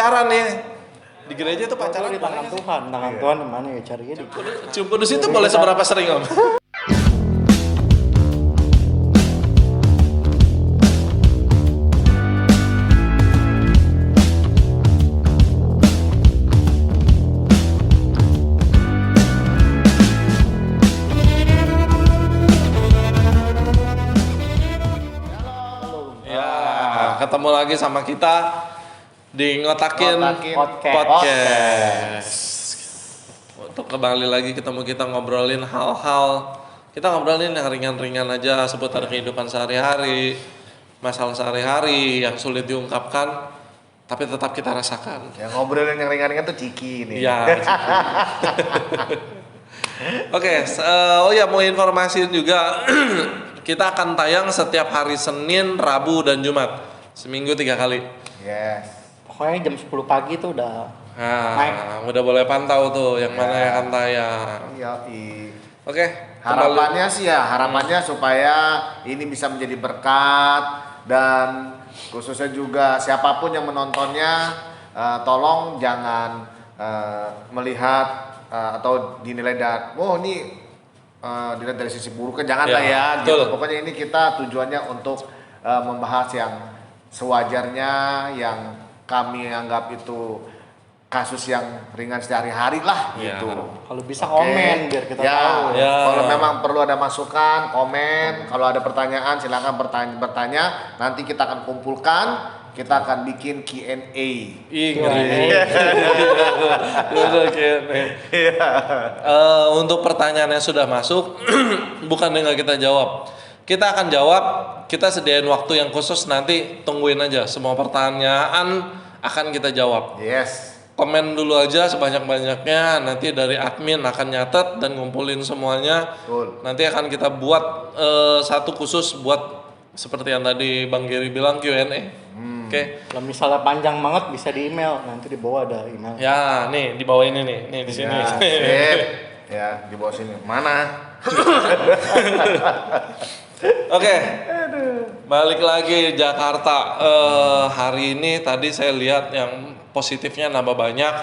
pacaran nih. Di gereja tuh pacaran di tangan Tuhan. Tangan Tuhan mana ya carinya di. Cium kudus itu boleh seberapa sering Om? Ketemu lagi sama kita di Ngotakin Podcast. Untuk kembali lagi ketemu kita ngobrolin hal-hal, kita ngobrolin yang ringan-ringan aja seputar kehidupan sehari-hari, masalah sehari-hari yang sulit diungkapkan tapi tetap kita rasakan. Yang ngobrolin yang ringan-ringan tuh Ciki nih. Iya. Oke, oh ya mau informasiin juga kita akan tayang setiap hari Senin, Rabu, dan Jumat. Seminggu 3 kali. Yes. Pokoknya jam 10 pagi tuh udah Nah, udah boleh pantau tuh yang mana yang akan tayang. Iya. Oke. Harapannya sih ya, supaya ini bisa menjadi berkat dan khususnya juga siapapun yang menontonnya, tolong jangan melihat atau dinilai dilihat dari sisi buruknya, jangan lah ya. Gitu. Pokoknya ini kita tujuannya untuk membahas yang sewajarnya, yang kami anggap itu kasus yang ringan sehari-hari lah gitu. Kalau bisa komen biar kita tahu. Kalau memang perlu ada masukan, komen. Kalau ada pertanyaan silakan bertanya. Nanti kita akan kumpulkan, kita akan bikin Q&A. Untuk pertanyaan yang sudah masuk, bukan dengan kita jawab. Kita akan jawab, kita sediain waktu yang khusus, nanti tungguin aja. Semua pertanyaan akan kita jawab. Yes. Komen dulu aja sebanyak-banyaknya, nanti dari admin akan nyatet dan ngumpulin semuanya. Betul. Nanti akan kita buat satu khusus buat seperti yang tadi Bang Giri bilang Q&A. Oke. Kalau misalnya panjang banget bisa di email, nanti di bawah ada email. Ya, nih di bawah ini nih di sini. Ya, di bawah sini. Mana? Oke, balik lagi Jakarta. Hari ini tadi saya lihat yang positifnya nambah banyak,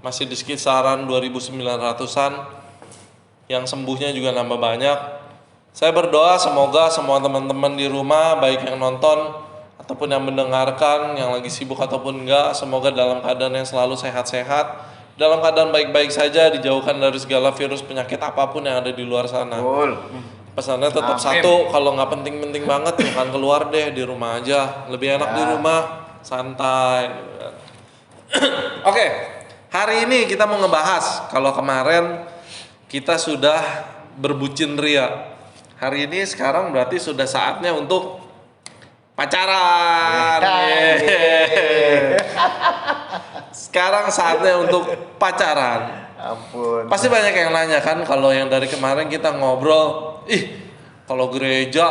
masih di kisaran 2.900-an. Yang sembuhnya juga nambah banyak. Saya berdoa semoga semua teman-teman di rumah, baik yang nonton ataupun yang mendengarkan, yang lagi sibuk ataupun enggak, semoga dalam keadaan yang selalu sehat-sehat, dalam keadaan baik-baik saja, dijauhkan dari segala virus penyakit apapun yang ada di luar sana. Pesannya tetap satu, kalau nggak penting-penting banget jangan keluar deh, di rumah aja, lebih enak di rumah, santai. Oke, hari ini kita mau ngebahas, kalau kemarin kita sudah berbucin ria, hari ini sekarang berarti sudah saatnya untuk pacaran. Sekarang saatnya untuk pacaran. Ampun. Pasti banyak yang nanya kan, kalau yang dari kemarin kita ngobrol, kalau gereja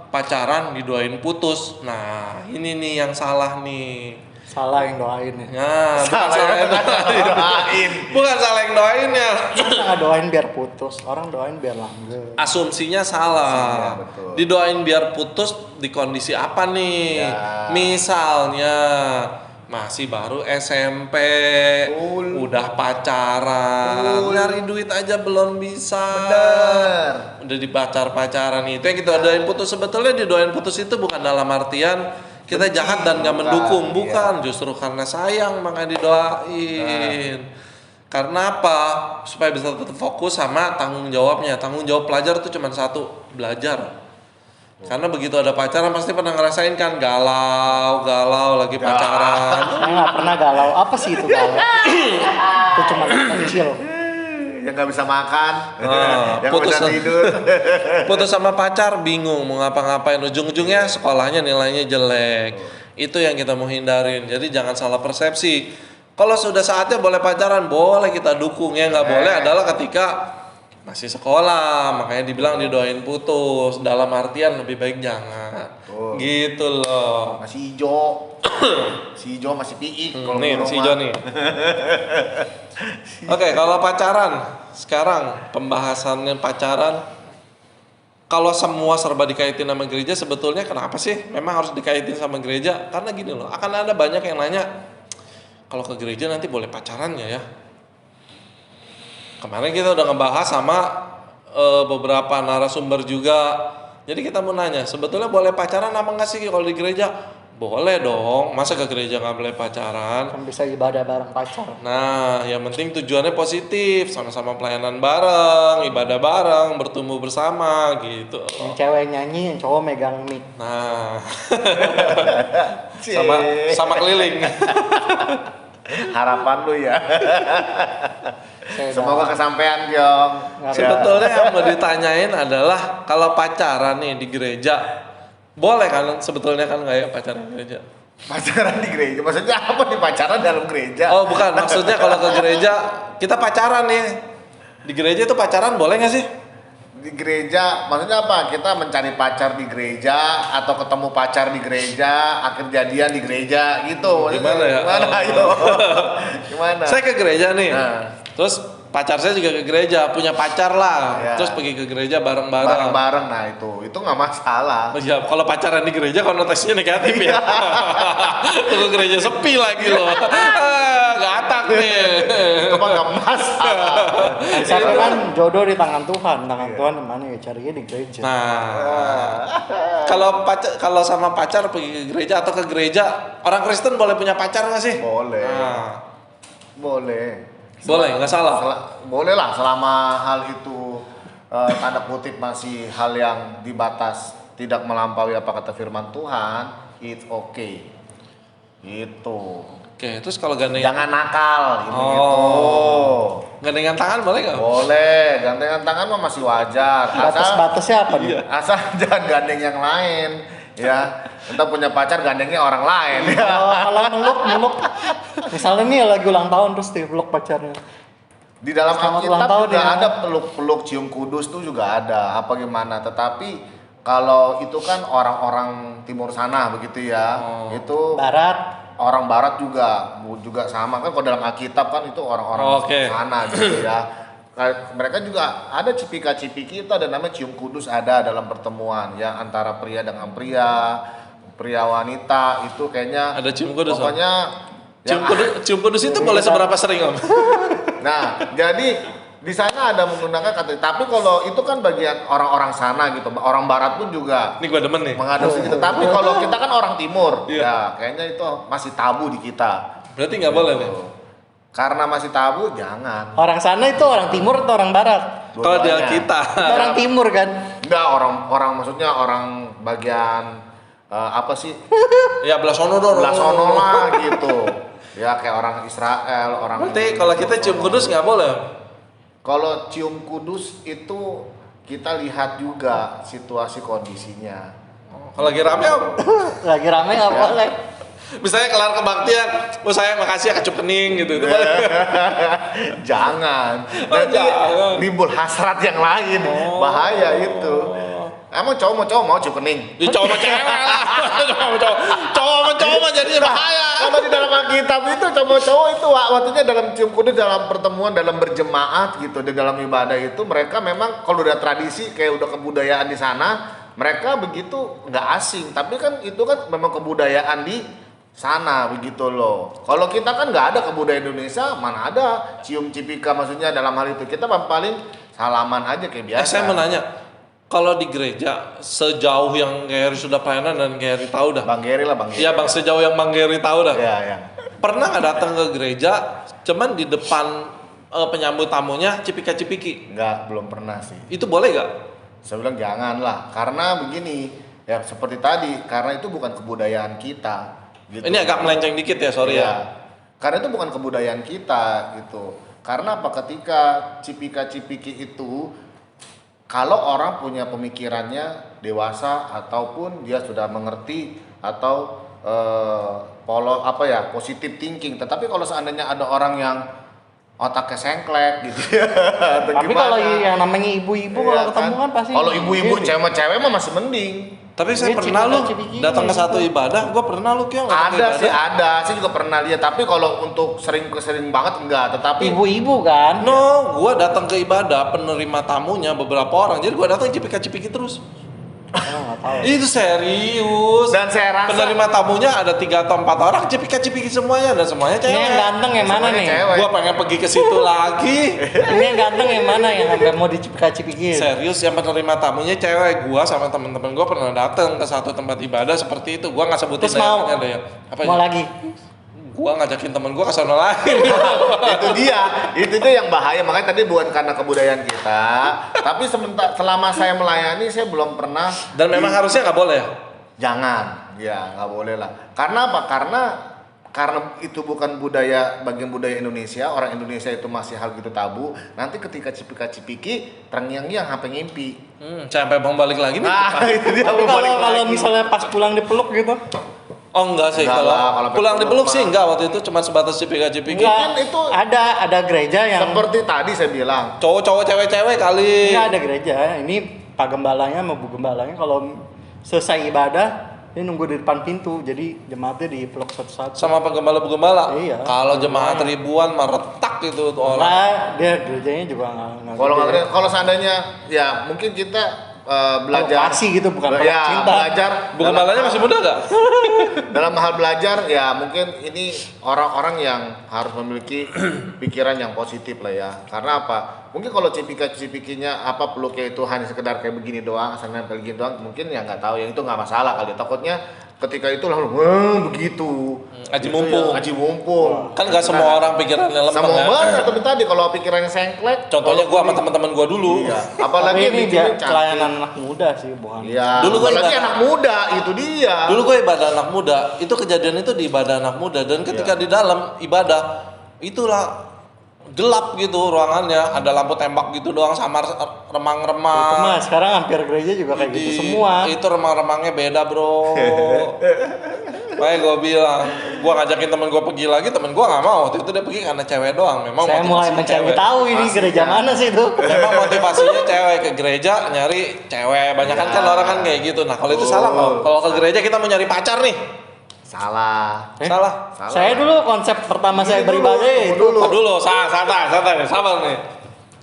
pacaran didoain putus. Nah, ini nih yang salah nih. Salah yang doain ya. Nah, bukan salah yang doain. Bukan salah yang doain ya. Nggak doain biar putus, orang doain biar langgeng. Asumsinya salah. Betul. Didoain biar putus di kondisi apa nih? Misalnya masih baru SMP, udah pacaran, nyari duit aja belum bisa. Bener. Udah dipacaran itu yang kita doain putus. Sebetulnya didoain putus itu bukan dalam artian kita jahat dan gak mendukung, bukan. Justru karena sayang makanya didoain. Karena apa? Supaya bisa tetap fokus sama tanggung jawabnya. Tanggung jawab pelajar itu cuma satu, belajar. Karena begitu ada pacaran pasti pernah ngerasain kan, galau lagi pacaran. Saya nggak pernah galau. Apa sih itu galau? Itu cuma kecil. Yang nggak bisa makan, yang putus bisa tidur. Putus sama pacar, bingung mau ngapa-ngapain, ujung-ujungnya sekolahnya nilainya jelek. Itu yang kita mau hindarin. Jadi jangan salah persepsi. Kalau sudah saatnya boleh pacaran, boleh kita dukung. Yang nggak boleh adalah ketika masih sekolah, makanya dibilang didoain putus. Dalam artian lebih baik jangan. Gitu loh. Masih hijau. Si hijau masih piik. Nih si hijau nih. Oke, kalau pacaran sekarang pembahasannya pacaran. Kalau semua serba dikaitin sama gereja, sebetulnya kenapa sih memang harus dikaitin sama gereja? Karena gini loh, akan ada banyak yang nanya, kalau ke gereja nanti boleh pacaran nggak ya? Kemarin kita udah ngebahas sama beberapa narasumber juga. Jadi kita mau nanya, sebetulnya boleh pacaran apa nggak sih kalau di gereja? Boleh dong, masa ke gereja nggak boleh pacaran? Kan bisa ibadah bareng pacar. Nah, yang penting tujuannya positif, sama-sama pelayanan bareng, ibadah bareng, bertumbuh bersama gitu. Yang cewek nyanyi, yang cowok megang mic. Nah, sama keliling. Harapan lu ya. Saya Semoga kesampaian, Gyong. Sebetulnya yang mau ditanyain adalah kalau pacaran nih di gereja, boleh kan? Sebetulnya kan nggak ya pacaran di gereja? Pacaran di gereja, maksudnya apa nih pacaran dalam gereja? Oh bukan, maksudnya kalau ke gereja kita pacaran nih. Di gereja itu pacaran boleh nggak sih? Di gereja, maksudnya apa? Kita mencari pacar di gereja atau ketemu pacar di gereja, akhir jadian di gereja gitu. Gimana ya? Gimana ayo? Gimana? Saya ke gereja nih, Nah. terus pacar saya juga ke gereja, punya pacar lah, Ya. terus pergi ke gereja bareng-bareng. Bareng-bareng, nah itu nggak masalah. Oh iya, kalau pacaran di gereja konotasinya negatif ya. Ke gereja sepi lagi loh. Gatak nih. Itu mah nggak masalah. Tapi kan jodoh di tangan Tuhan. Tangan Tuhan di mana ya? Carinya di gereja. Nah, kalau sama pacar pergi ke gereja atau ke gereja, orang Kristen boleh punya pacar nggak sih? Boleh. Nah, Boleh. boleh, nggak salah. Boleh lah selama hal itu tanda kutip masih hal yang dibatas tidak melampaui apa kata firman Tuhan, it's okay. Itu. Oke, terus kalau gandengan, Jangan nakal gitu. gandengan tangan boleh nggak? Boleh, gandengan tangan mah masih wajar. Batas-batasnya apa nih? Asal jangan gandeng yang lain, ya. Entah punya pacar gandengnya orang lain. Ya. Kalau meluk, misalnya nih lagi ulang tahun terus dipeluk pacarnya. Di dalam Selamat Alkitab ulang tahun juga ya. ada peluk-peluk cium kudus tuh juga ada. Apa gimana? Tetapi kalau itu kan orang-orang timur sana begitu ya. Itu Barat. orang barat juga sama kan kalau dalam Alkitab kan itu orang-orang Oke. sana gitu ya. Mereka juga ada cipika-cipiki itu ada namanya cium kudus ada dalam pertemuan ya antara pria dengan pria wanita itu kayaknya Ada cium kudus, Om? pokoknya Cium kudus itu boleh seberapa sering om? nah jadi di sana ada menggunakan kata tapi kalau itu kan bagian orang-orang sana gitu orang barat pun juga Ini gue demen nih. mengadopsi gitu tapi kalau kita kan orang timur Iya. ya kayaknya itu masih tabu di kita Berarti nggak boleh nih. karena masih tabu jangan Orang sana itu orang timur atau orang barat? Kalau di Dua-duanya. kita. Itu orang timur kan? enggak orang maksudnya orang bagian apa sih Ya belah sono dong. belah sono lah gitu ya kayak orang Israel orang Berarti kalau kita cium kudus nggak boleh. kalau cium kudus itu kita lihat juga situasi kondisinya Kalau lagi rame om. Lagi rame nggak boleh. Misalnya kelar kebaktian, oh saya makasih ya kecup kening gitu. Itu boleh. jangan Oh, nanti jangan. timbul hasrat yang lain bahaya itu emang cowok mau cium kening Di cowok sama cewek lah. Cowok sama cowok mah jadinya bahaya. kalau di dalam Alkitab itu cowok itu waktunya dalam cium kudus dalam pertemuan dalam berjemaat gitu di dalam ibadah itu mereka memang kalau udah tradisi kayak udah kebudayaan di sana mereka begitu nggak asing tapi kan itu kan memang kebudayaan di sana begitu loh kalau kita kan nggak ada kebudayaan Indonesia mana ada cium cipika maksudnya dalam hal itu kita paling salaman aja kayak biasa Saya mau nanya, kalau di gereja sejauh yang Gary sudah pelayanan dan Gary tahu dah. Bang Geri lah Bang Geri Iya bang, sejauh yang Bang Gary tahu dah. ya. Pernah nggak datang ke gereja, cuman di depan penyambut tamunya cipika-cipiki? Nggak belum pernah sih Itu boleh nggak? saya bilang jangan lah karena begini ya seperti tadi karena itu bukan kebudayaan kita gitu. Ini agak melenceng dikit ya, sorry Iya. ya. Karena itu bukan kebudayaan kita gitu. Karena apa ketika cipika-cipiki itu kalau orang punya pemikirannya dewasa ataupun dia sudah mengerti atau positive thinking. Tetapi kalau seandainya ada orang yang otaknya sengklek gitu ya. atau Tapi gimana. kalau yang namanya ibu-ibu Iya kalau ketemu kan pasti. kalau ibu-ibu gini. cewek-cewek mah masih mending. Tapi saya Ini pernah lu cipika-cipiki datang ke gitu. satu ibadah, gua pernah lu Kyong datang ke Ada sih ibadah. ada, saya juga pernah lihat. Tapi kalau untuk sering banget enggak. Tetapi Ibu-ibu kan? No, gua datang ke ibadah penerima tamunya beberapa orang. Jadi gua datang cipika-cipiki terus. Nggak tahu. Itu serius. Dan saya rasa Penerima tamunya ada 3 atau 4 orang, cipika-cipiki semuanya dan semuanya Ini yang cewek. ganteng yang mana Semuanya nih? cewek. Gua pengen pergi ke situ lagi. Ini yang ganteng yang mana yang sampai mau dicipika-cipikin? Serius, yang penerima tamunya cewek. Gua sama temen-temen gua pernah datang ke satu tempat ibadah seperti itu. Gua nggak sebutin Terus mau? daerahnya deh ya. Apa Mau ya? lagi? Gua ngajakin temen gua ke sana lagi. itu yang bahaya. Makanya tadi bukan karena kebudayaan kita, tapi selama saya melayani saya belum pernah. Dan memang harusnya nggak boleh ya. Jangan, ya nggak boleh lah. Karena apa? Karena itu bukan bagian budaya Indonesia. Orang Indonesia itu masih hal gitu tabu. Nanti ketika cipika-cipiki, terngiang-ngiang sampai ngimpi. Sampai mau balik lagi nih. Nah, itu dia Tapi mau balik kalau lagi. misalnya pas pulang dipeluk gitu? Oh enggak sih, Enggak lah, kalau pulang peluk dipeluk sih mah. enggak, waktu itu cuma sebatas cipika-cipiki. Enggak, itu ada gereja yang seperti tadi saya bilang. Cowok-cowok cewek-cewek kali. enggak ada gereja. Ini Pak Gembalanya sama Bu Gembalanya kalau selesai ibadah dia nunggu di depan pintu, jadi jemaatnya dipeluk satu-satu. Sama penggembala-penggembala. Iya. Kalau jemaat ribuan mah retak gitu tuh orang. Nah, dia gerejanya juga nggak gede. Kalau seandainya ya mungkin kita belajar Lokasi gitu, bukan peluk ya, cinta. belajar Penggembalanya masih muda gak? dalam hal belajar ya mungkin ini orang-orang yang harus memiliki pikiran yang positif lah ya. Karena apa? Mungkin kalau cipikinya apa peluknya itu hanya sekedar kayak begini doang, asal nempel begini doang, mungkin ya nggak tahu, yang itu nggak masalah kali. Takutnya ketika itu langsung begitu. Aji Itu mumpung. ya, aji mumpung. Kan gak semua orang pikirannya lempeng Sama ya. banget tapi tadi kalau pikirannya sengklek. Contohnya gua sama teman-teman gua dulu. Iya. Tapi Apalagi ini bikin dia cantik. pelayanan anak muda sih, bukan. Iya. Dulu gua apalagi ibadah. anak muda itu dia. Dulu gue ibadah anak muda, itu kejadian itu di ibadah anak muda dan ketika Iya. di dalam ibadah itulah gelap gitu ruangannya, ada lampu tembak gitu doang samar Itu remang-remang. mah sekarang hampir gereja juga kayak gitu semua. Itu remang-remangnya beda, Bro. Makanya gue bilang, gue ngajakin temen gue pergi lagi, temen gue nggak mau. Waktu itu dia pergi karena cewek doang. Memang Saya mulai motivasinya mencari cewek. tahu ini Pastinya. gereja mana sih itu. Memang motivasinya cewek ke gereja nyari cewek. Banyak kan orang kan kayak gitu. Nah kalau itu salah nggak? Kalau ke gereja kita mau nyari pacar nih, Salah. salah. Salah. Saya dulu konsep pertama saya Dulu, beribadah tunggu itu dulu. Dulu, santai nih, sabar nih.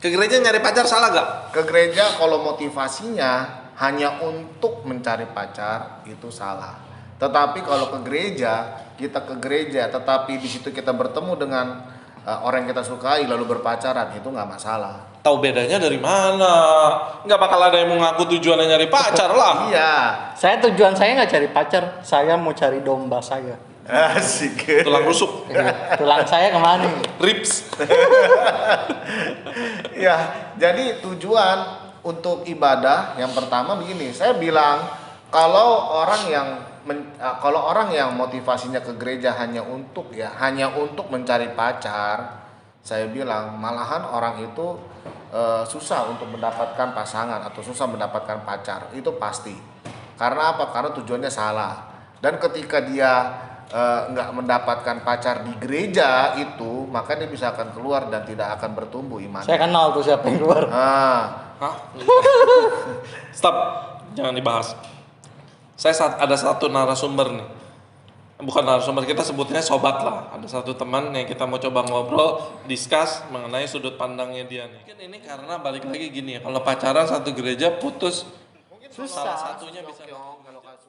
Ke gereja nyari pacar salah gak? Ke gereja kalau motivasinya hanya untuk mencari pacar itu salah. Tetapi kalau ke gereja, kita ke gereja tetapi di situ kita bertemu dengan orang yang kita sukai lalu berpacaran, itu nggak masalah. Tahu bedanya dari mana? Nggak bakal ada yang mau ngaku tujuannya nyari pacar lah. Iya. tujuan saya nggak cari pacar, saya mau cari domba saya. Asik. Tulang rusuk, Tulang saya kemana? ribs. Ya, jadi tujuan untuk ibadah yang pertama begini, saya bilang kalau orang yang motivasinya ke gereja hanya untuk mencari pacar, saya bilang malahan orang itu susah untuk mendapatkan pasangan atau susah mendapatkan pacar, itu pasti. Karena apa? Karena tujuannya salah. Dan ketika dia nggak mendapatkan pacar di gereja itu, maka dia bisa akan keluar dan tidak akan bertumbuh imannya. Saya kenal tuh siapa yang keluar. Hah? Stop, jangan dibahas. Ada satu narasumber nih. Bukan narasumber, kita sebutnya sobat lah. Ada satu teman yang kita mau coba ngobrol, discuss mengenai sudut pandangnya dia nih. Mungkin ini karena balik lagi gini ya, kalau pacaran satu gereja putus, Susah. salah satunya bisa Kalau kasus